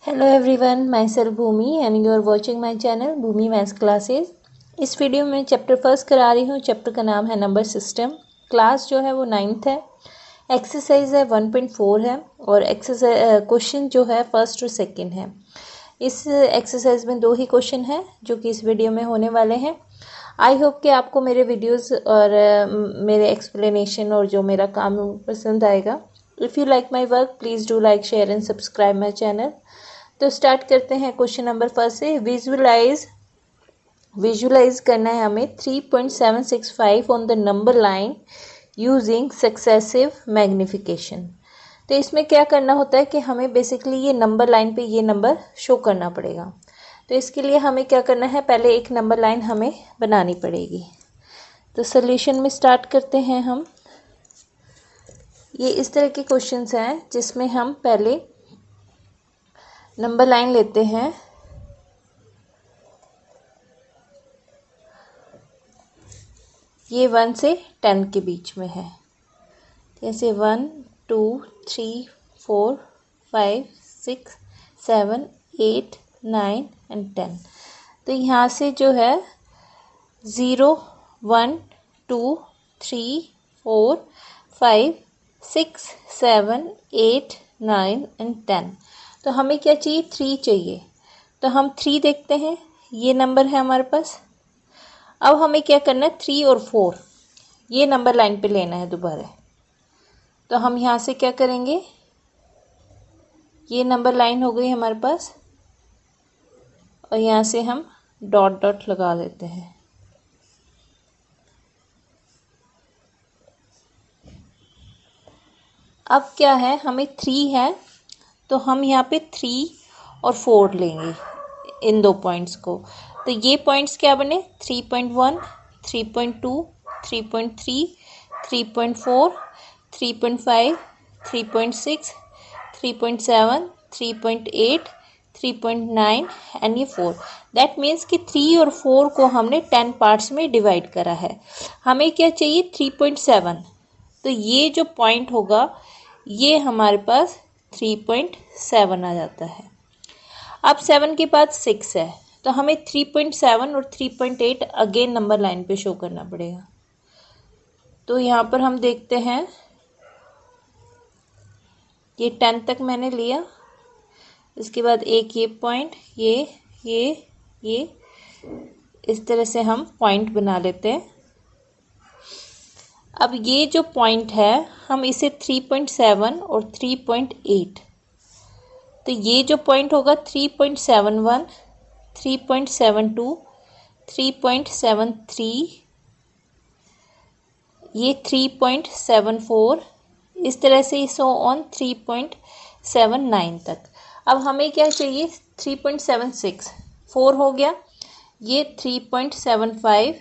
Hello everyone, myself Bhoomi and you are watching my channel Bhoomi maths classes. इस video में chapter first करा रही हूँ। चैप्टर का नाम है नंबर सिस्टम। क्लास जो है वो 9th है। एक्सरसाइज है 1.4 है और एक्सरसाइज क्वेश्चन जो है फर्स्ट और सेकंड है। इस एक्सरसाइज में 2 ही क्वेश्चन हैं जो कि इस वीडियो में होने वाले हैं। आई होप कि आपको मेरे वीडियोस और मेरे एक्सप्लेनेशन और जो मेरा काम पसंद आएगा। If you like my work please do like share and subscribe my channel. तो स्टार्ट करते हैं क्वेश्चन नंबर फर्स्ट से। विजुलाइज करना है हमें 3.765 on the number line using successive magnification. तो इसमें क्या करना होता है कि हमें बेसिकली ये नंबर लाइन पे ये नंबर शो करना पड़ेगा। तो इसके लिए हमें क्या करना है, पहले एक नंबर लाइन हमें बनानी पड़ेगी। तो सॉल्यूशन में स्टार्ट करते हैं हम। ये इस तरह के क्वेश्चंस हैं जिसमें हम पहले नंबर लाइन लेते हैं। ये 1 से 10 के बीच में है। जैसे 1 2 3 4 5 6 7 8 9 एंड 10। तो यहाँ से जो है 0 1 2 3 4 5 6 7 8 9 एंड 10। तो हमें क्या चाहिए, 3 चाहिए। तो हम 3 देखते हैं, ये नंबर है हमारे पास। अब हमें क्या करना है, 3 और 4 ये नंबर लाइन पे लेना है दोबारा। तो हम यहाँ से क्या करेंगे, ये नंबर लाइन हो गई हमारे पास और यहाँ से हम डॉट डॉट लगा देते हैं। अब क्या है, हमें 3 है तो हम यहाँ पे 3 और 4 लेंगे इन 2 पॉइंट्स को। तो ये पॉइंट्स क्या बने, 3.1 3.2 3.3 3.4 3.5 3.6 3.7 3.8 3.9 एंड ये 4। दैट मीन्स कि 3 और 4 को हमने 10 पार्ट्स में डिवाइड करा है। हमें क्या चाहिए, 3.7। तो ये जो पॉइंट होगा ये हमारे पास 3.7 आ जाता है। अब 7 के बाद 6 है तो हमें 3.7 और 3.8 अगेन नंबर लाइन पे शो करना पड़ेगा। तो यहाँ पर हम देखते हैं, ये 10 तक मैंने लिया। इसके बाद एक ये पॉइंट, ये इस तरह से हम पॉइंट बना लेते हैं। अब ये जो पॉइंट है हम इसे 3.7 और 3.8, तो ये जो पॉइंट होगा 3.71 3.72 3.73 ये 3.74 इस तरह से सो ऑन 3.79 तक। अब हमें क्या चाहिए, 3.76 4 हो गया, ये 3.75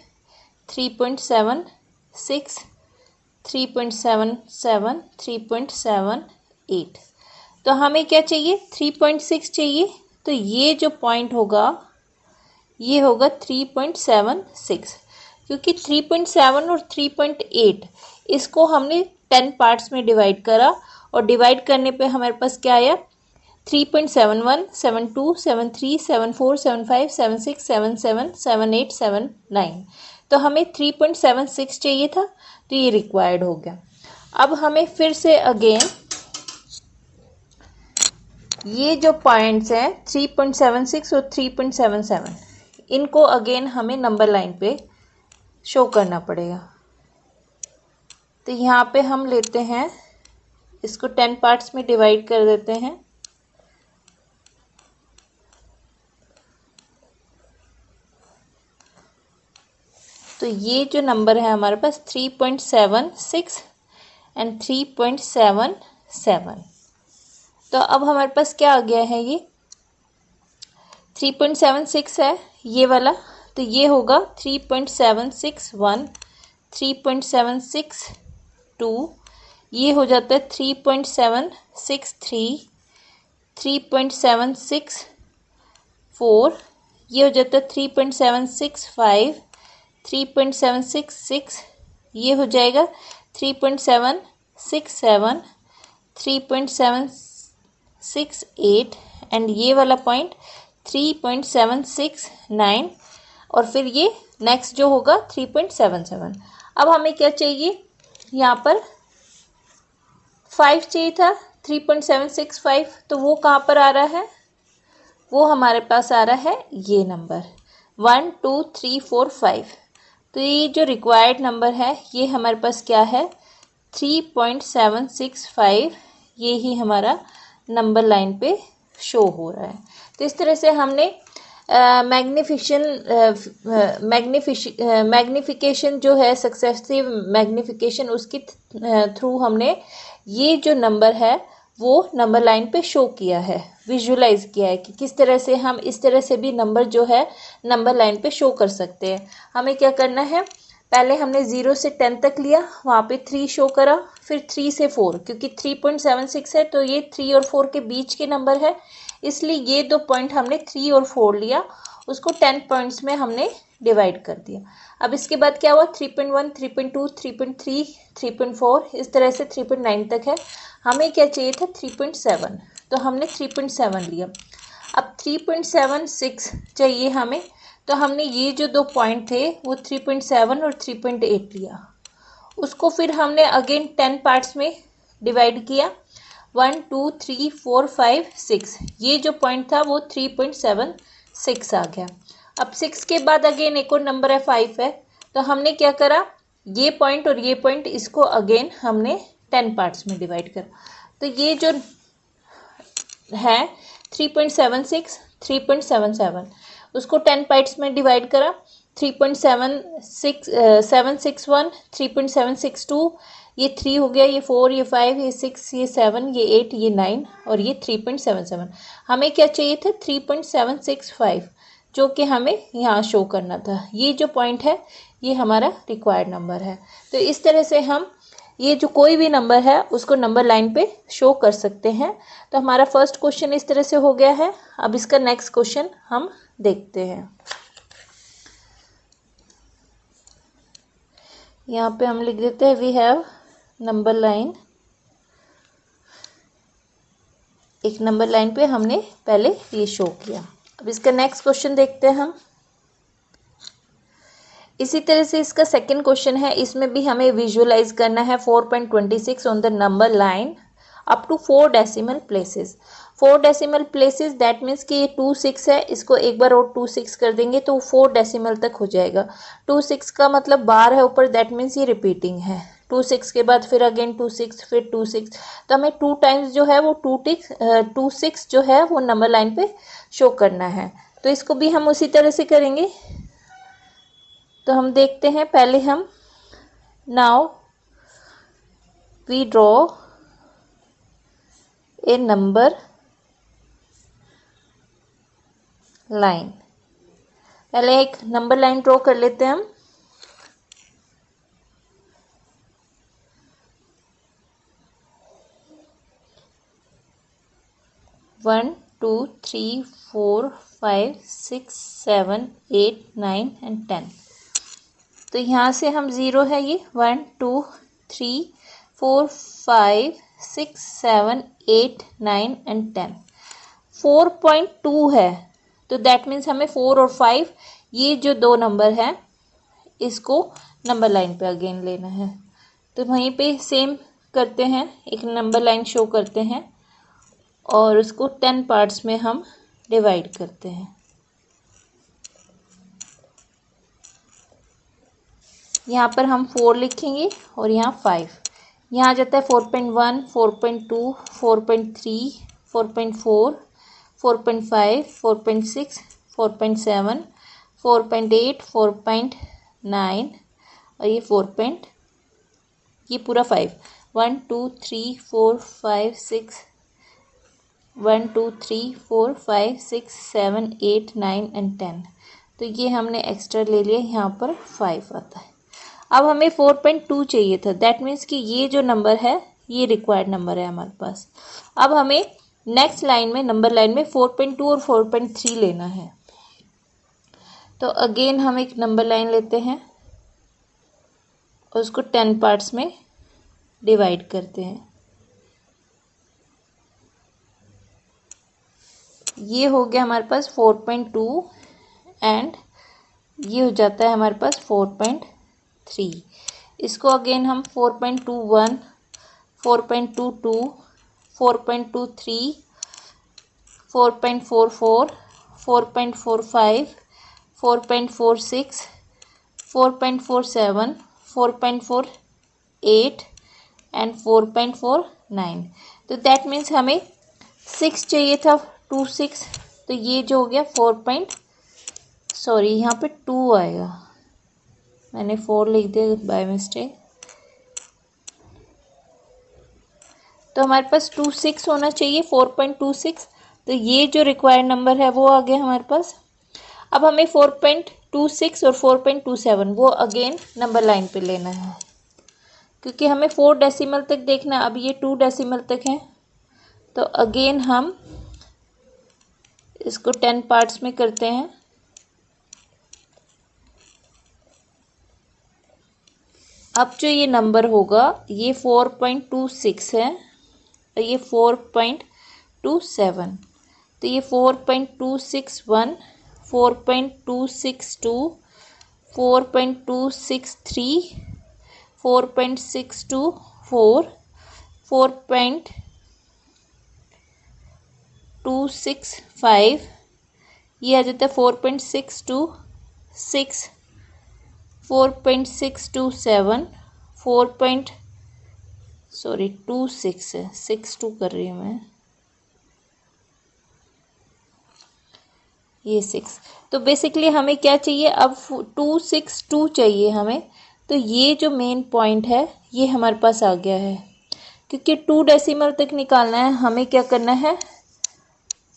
3.76 3.77 3.78। तो हमें क्या चाहिए, 3.6 चाहिए। तो ये जो पॉइंट होगा ये होगा 3.76, क्योंकि 3.7 और 3.8 इसको हमने 10 पार्ट्स में डिवाइड करा और डिवाइड करने पे हमारे पास क्या आया, 3.71 72 73 74 75 76 77 78 79। तो हमें 3.76 चाहिए था, तो ये रिक्वायर्ड हो गया। अब हमें फिर से अगेन ये जो पॉइंट्स हैं 3.76 और 3.77 इनको अगेन हमें नंबर लाइन पे शो करना पड़ेगा। तो यहाँ पे हम लेते हैं, इसको 10 पार्ट्स में डिवाइड कर देते हैं। तो ये जो नंबर है हमारे पास 3.76 एंड 3.77। तो अब हमारे पास क्या आ गया है, ये 3.76 है ये वाला, तो ये होगा 3.761 3.762, ये हो जाता है 3.763 3.764, ये हो जाता है 3.765 3.766, ये हो जाएगा 3.767 3.768 एंड ये वाला पॉइंट 3.769 और फिर ये नेक्स्ट जो होगा 3.77। अब हमें क्या चाहिए, यहाँ पर 5 चाहिए था, 3.765, तो वो कहाँ पर आ रहा है, वो हमारे पास आ रहा है ये नंबर 1 2 3 4 5। तो ये जो रिक्वायर्ड नंबर है ये हमारे पास क्या है 3.765, ये ही हमारा नंबर लाइन पे शो हो रहा है। तो इस तरह से हमने मैग्निफिकेशन जो है सक्सेसिव मैग्निफिकेशन उसकी थ्रू हमने ये जो नंबर है वो नंबर लाइन पे शो किया है, विजुलाइज किया है कि किस तरह से हम इस तरह से भी नंबर जो है नंबर लाइन पे शो कर सकते हैं। हमें क्या करना है, पहले हमने 0 से 10 तक लिया, वहाँ पे 3 शो करा, फिर 3 से 4, क्योंकि 3.76 है तो ये 3 और 4 के बीच के नंबर है, इसलिए ये दो पॉइंट हमने 3 और 4 लिया, उसको 10 पॉइंट्स में हमने डिवाइड कर दिया। अब इसके बाद क्या हुआ 3.1 3.2 3.3 3.4 इस तरह से 3.9 तक है। हमें क्या चाहिए था 3.7, तो हमने 3.7 लिया। अब 3.76 चाहिए हमें, तो हमने ये जो दो पॉइंट थे वो 3.7 और 3.8 लिया, उसको फिर हमने अगेन 10 पार्ट्स में डिवाइड किया, 1 2 3 4 5 6, ये जो पॉइंट था वो 3.76 आ गया। अब 6 के बाद अगेन एक और नंबर है 5 है, तो हमने क्या करा, ये पॉइंट और ये पॉइंट इसको अगेन हमने 10 पार्ट्स में डिवाइड करा। तो ये जो है 3.76 3.77 उसको 10 पार्ट्स में डिवाइड करा, 3.761 3.762, ये 3 हो गया, ये 4, ये 5, ये 6, ये 7, ये 8, ये 9 और ये 3.77। हमें क्या चाहिए था 3.765, जो कि हमें यहाँ शो करना था। ये जो पॉइंट है ये हमारा रिक्वायर्ड नंबर है। तो इस तरह से हम ये जो कोई भी नंबर है उसको नंबर लाइन पे शो कर सकते हैं। तो हमारा फर्स्ट क्वेश्चन इस तरह से हो गया है। अब इसका नेक्स्ट क्वेश्चन हम देखते हैं। यहाँ पे हम लिख देते हैं वी हैव नंबर लाइन। एक नंबर लाइन पे हमने पहले ये शो किया। अब इसका नेक्स्ट क्वेश्चन देखते हैं हम। इसी तरह से इसका सेकंड क्वेश्चन है, इसमें भी हमें विजुअलाइज करना है 4.26 on the number line up to 4 decimal places. 4 decimal places that means कि ये 26 है, इसको एक बार और 26 कर देंगे तो 4 डेसिमल तक हो जाएगा। 26 का मतलब बार है ऊपर, दैट मीन्स ये रिपीटिंग है। 26 के बाद फिर अगेन 26 फिर 26, तो हमें 2 टाइम्स जो है वो 26 जो है वो नंबर लाइन पे शो करना है। तो इसको भी हम उसी तरह से करेंगे। तो हम देखते हैं, पहले हम now we draw a number line. पहले एक नंबर लाइन ड्रॉ कर लेते हैं हम। One 2 3 4 5 6 7 8 9 and 10। तो यहाँ से हम 0 है ये 1 2 3 4 5 6 7 8 9 एंड 10। 4.2 है, तो दैट मीन्स हमें 4 और 5 ये जो दो नंबर हैं इसको नंबर लाइन पे अगेन लेना है। तो वहीं पे सेम करते हैं, एक नंबर लाइन शो करते हैं और उसको 10 पार्ट्स में हम डिवाइड करते हैं। यहाँ पर हम 4 लिखेंगे और यहाँ 5। यहाँ आ जाता है 4.1 4.2 4.3 4.4 4.5 4.6 4.7 4.8 4.9 और ये 4. ये पूरा 5 1 2 3 4 5 6 1 2 3 4 5 6 7 8 9 एंड 10। तो ये हमने एक्स्ट्रा ले लिया, यहाँ पर 5 आता है। अब हमें 4.2 चाहिए था, दैट मीन्स कि ये जो नंबर है ये रिक्वायर्ड नंबर है हमारे पास। अब हमें नेक्स्ट लाइन में नंबर लाइन में 4.2 और 4.3 लेना है। तो अगेन हम एक नंबर लाइन लेते हैं और उसको 10 पार्ट्स में डिवाइड करते हैं। ये हो गया हमारे पास 4.2 एंड ये हो जाता है हमारे पास 4.3। इसको अगेन हम 4.21, 4.22, 4.23, 4.44, 4.45, 4.46, 4.47, 4.48 एंड 4.49। तो दैट मीन्स हमें 6 चाहिए था, 26। तो ये जो हो गया यहाँ पे 2 आएगा, मैंने 4 लिख दिया बाय मिस्टेक। तो हमारे पास 26 होना चाहिए, 4.26। तो ये जो रिक्वायर्ड नंबर है वो आ गया हमारे पास। अब हमें 4.26 और 4.27 वो अगेन नंबर लाइन पे लेना है, क्योंकि हमें 4 डेसिमल तक देखना है। अब ये 2 डेसिमल तक है, तो अगेन हम इसको 10 पार्ट्स में करते हैं। अब जो ये नंबर होगा ये 4.26 है और ये 4.27। तो ये 4.261, 4.262, 4.263, 4.624, 4.265, ये आ जाता है 4.626, 4.627, 26 है, 62 कर रही हूँ मैं, ये 6। तो बेसिकली हमें क्या चाहिए, अब 262 चाहिए हमें। तो ये जो मेन पॉइंट है ये हमारे पास आ गया है, क्योंकि 2 डेसिमल तक निकालना है। हमें क्या करना है,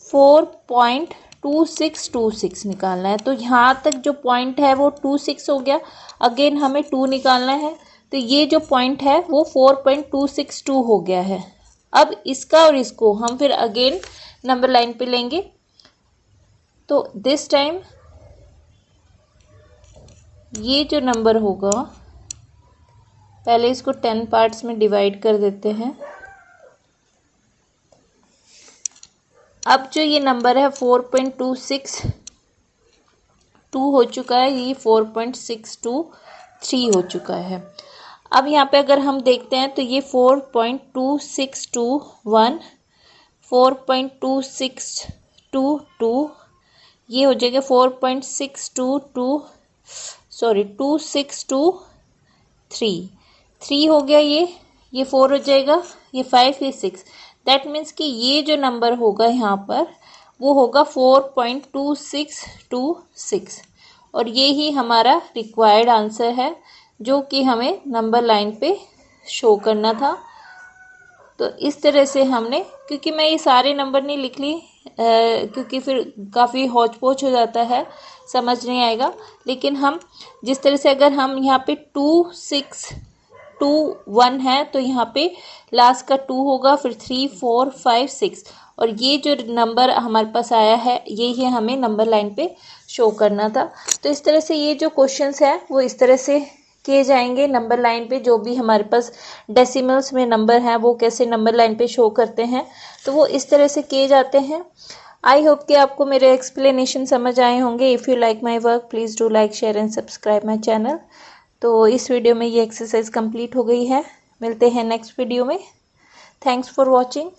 4.2626 निकालना है। तो यहाँ तक जो पॉइंट है वो 26 हो गया, अगेन हमें 2 निकालना है। तो ये जो पॉइंट है वो 4.262 हो गया है। अब इसका और इसको हम फिर अगेन नंबर लाइन पे लेंगे। तो दिस टाइम ये जो नंबर होगा, पहले इसको 10 पार्ट्स में डिवाइड कर देते हैं। अब जो ये नंबर है 4.262 हो चुका है, ये 4.623 हो चुका है। अब यहाँ पे अगर हम देखते हैं तो ये 4.2621, 4.2622, ये हो जाएगा 2623, 3 हो गया, ये 4 हो जाएगा, ये 5, ये 6। दैट मीन्स कि ये जो नंबर होगा यहाँ पर वो होगा 4.2626 और ये ही हमारा रिक्वायर्ड आंसर है जो कि हमें नंबर लाइन पे शो करना था। तो इस तरह से हमने, क्योंकि मैं ये सारे नंबर नहीं लिख ली क्योंकि फिर काफ़ी हौच पौच हो जाता है, समझ नहीं आएगा। लेकिन हम जिस तरह से, अगर हम यहाँ पे 2621 है तो यहाँ पे लास्ट का 2 होगा, फिर 3, 4, 5, 6 और ये जो नंबर हमारे पास आया है यही हमें नंबर लाइन पे शो करना था। तो इस तरह से ये जो क्वेश्चंस है वो इस तरह से किए जाएंगे नंबर लाइन पे। जो भी हमारे पास डेसिमल्स में नंबर हैं वो कैसे नंबर लाइन पे शो करते हैं, तो वो इस तरह से किए जाते हैं। आई होप कि आपको मेरे एक्सप्लेनेशन समझ आए होंगे। If you like my work please do like, share and subscribe my channel. तो इस वीडियो में ये एक्सरसाइज कंप्लीट हो गई है। मिलते हैं नेक्स्ट वीडियो में। Thanks for watching.